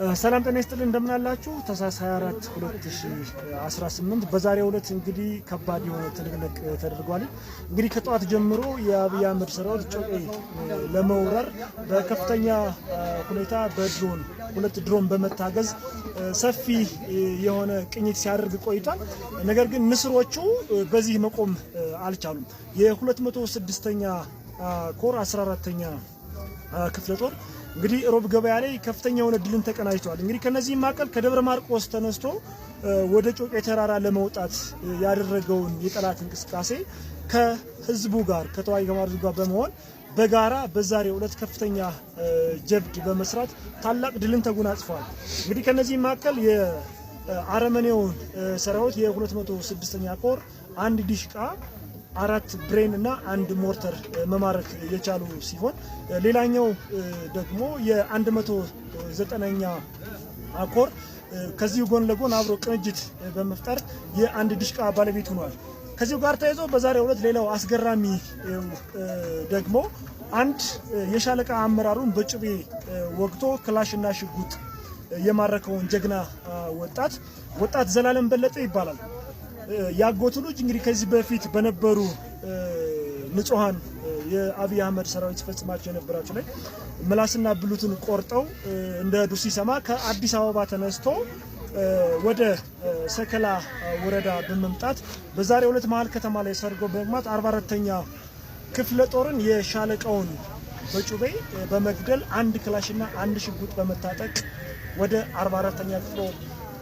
ሰላም ጤና ይስጥልን እንደምን አላችሁ? ታህሳስ 24 2018 በዛሬው ዕለት እንግዲህ ከባድ የሆነ ትንቅንቅ ተደርጓል። እንግዲህ ከጠዋት ጀምሮ የአብይ አህመድ ሰራዊት ጮቄ ለመውረር በከፍተኛ ሁኔታ በድሮን ሁለት ድሮን በመታገዝ ሰፊ የሆነ ቅኝት ሲያደርግ ቆይቷል። ነገር ግን ንስሮቹ በዚህ መቆም አልቻሉም። የ206ኛ ኮር 14ኛ ክፍለ ጦር እንግዲህ ሮብ ገበያ ላይ ከፍተኛ የሆነ ድልን ተቀናጅቷል። እንግዲህ ከነዚህ ማቀል ከደብረ ማርቆስ ተነስቶ ወደ ጮቄ ተራራ ለመውጣት ያደረገውን የጠላት እንቅስቃሴ ከህዝቡ ጋር ከተዋጊ ተማሪዎች ጋር በመሆን በጋራ በዛሬው ዕለት ከፍተኛ ጀብድ በመስራት ታላቅ ድልን ተጎናጽፈዋል። እንግዲህ ከነዚህ ማቀል የአረመኔው ሰራዊት የ206ኛ ኮር አንድ ዲሽቃ 4 ብሬን እና 1 ሞርተር መማረክ የቻሉ ሲሆን ሌላኛው ደግሞ የ109ኛ ኮር ከዚህ ጎን ለጎን አብሮ ቅንጅት በመፍጠር የአንድ ዲሽቃ ባለቤት ሆኗል። ከዚህ ጋር ተያይዞ በዛሬው ዕለት ሌላው አስገራሚ ደግሞ አንድ የሻለቃ አመራሩን በጭቤ ወግቶ ክላሽና ሽጉጥ የማረከውን ጀግና ወጣት ዘላለም በለጠ ይባላል። ያጎቱ ልጅ እንግዲህ ከዚህ በፊት በነበሩ ንጹሃን የአብይ አህመድ ሰራዊት ፈጽማቸው የነበራቸው ላይ ምላስና ብሉትን ቆርጠው እንደሄዱ ሲሰማ ከአዲስ አበባ ተነስቶ ወደ ሰከላ ወረዳ በመምጣት በዛሬው ዕለት መሀል ከተማ ላይ ሰርጎ በመግባት 44ኛ ክፍለ ጦርን የሻለቃውን በጩቤ በመግደል አንድ ክላሽና አንድ ሽጉጥ በመታጠቅ ወደ 44ኛ ክፍለ ጦር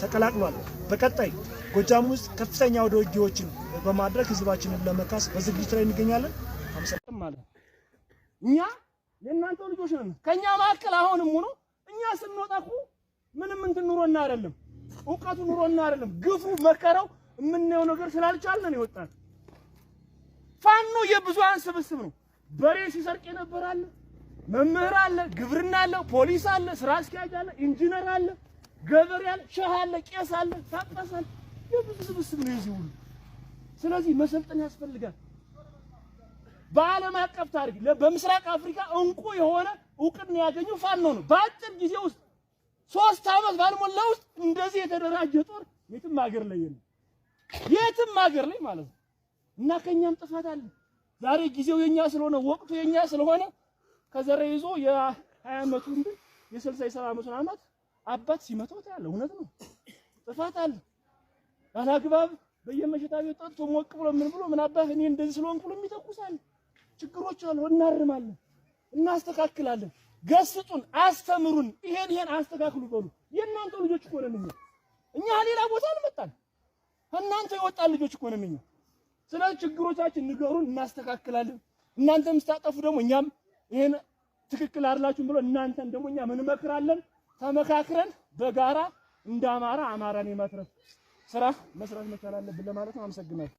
ተቀላቅሏል። በቀጣይ ጎጃም ውስጥ ከፍተኛ ወደ ውጊያዎችን በማድረግ ህዝባችንን ለመካስ በዝግጅት ላይ እንገኛለን። አመሰግናለሁ ማለት እኛ የእናንተ ልጆች ነን። ከኛ ማከል አሁንም ሆኖ እኛ ስንወጣኩ ምንም እንትን ኑሮና አይደለም፣ ዕውቀቱ ኑሮና አይደለም፣ ግፉ መከራው የምናየው ነገር ስላልቻለን ይወጣል። ፋኖ የብዙሃን ስብስብ ነው። በሬ ሲሰርቅ የነበራል፣ መምህር አለ፣ ግብርና አለ፣ ፖሊስ አለ፣ ስራ አስኪያጅ አለ፣ ኢንጂነር አለ፣ ገበሬ አለ፣ ሸህ አለ፣ ቄስ አለ፣ ጳጳስ አለ። የብዙ ስብስብ ነው የዚህ ሁሉ። ስለዚህ መሰልጠን ያስፈልጋል። በዓለም አቀፍ ታሪክ በምስራቅ አፍሪካ እንቁ የሆነ እውቅና ያገኙ ፋኖ ነው። በአጭር ጊዜ ውስጥ 3 ዓመት ባልሞላ ውስጥ እንደዚህ የተደራጀ ጦር የትም ሀገር ላይ የለም፣ የትም ሀገር ላይ ማለት ነው። እና ከኛም ጥፋት አለ። ዛሬ ጊዜው የኛ ስለሆነ ወቅቱ የኛ ስለሆነ ከዘረ ይዞ የ20 ዓመቱ እንደ የ60 የ70 ዓመቱን አመት አባት ሲመታው ታያለ። እውነት ነው፣ ጥፋት አለ። አላግባብ በየመሸታ ቤት ጠጥቶ ሞቅ ብሎ ምን ብሎ ምን አባህ እኔ እንደዚህ ስለሆንኩ ብሎ የሚተኩሳል። ችግሮች አሉ፣ እናርማለን፣ እናስተካክላለን። ገስጹን፣ አስተምሩን፣ ይሄን አስተካክሉ በሉ። የእናንተ ልጆች እኮ ነን እኛ ሌላ ቦታ እንመጣለን። እናንተ የወጣን ልጆች እኮ ነን እኛ። ስለዚህ ችግሮቻችን ንገሩን፣ እናስተካክላለን። እናንተም ስታጠፉ ደግሞ እኛም ይሄን ትክክል አይደላችሁም ብሎ እናንተን ደግሞ እኛ ምን መክራለን? ተመካክረን በጋራ እንደ አማራን የማትረፍ ስራ መስራት መቻል አለብን ለማለት ነው። አመሰግናለሁ።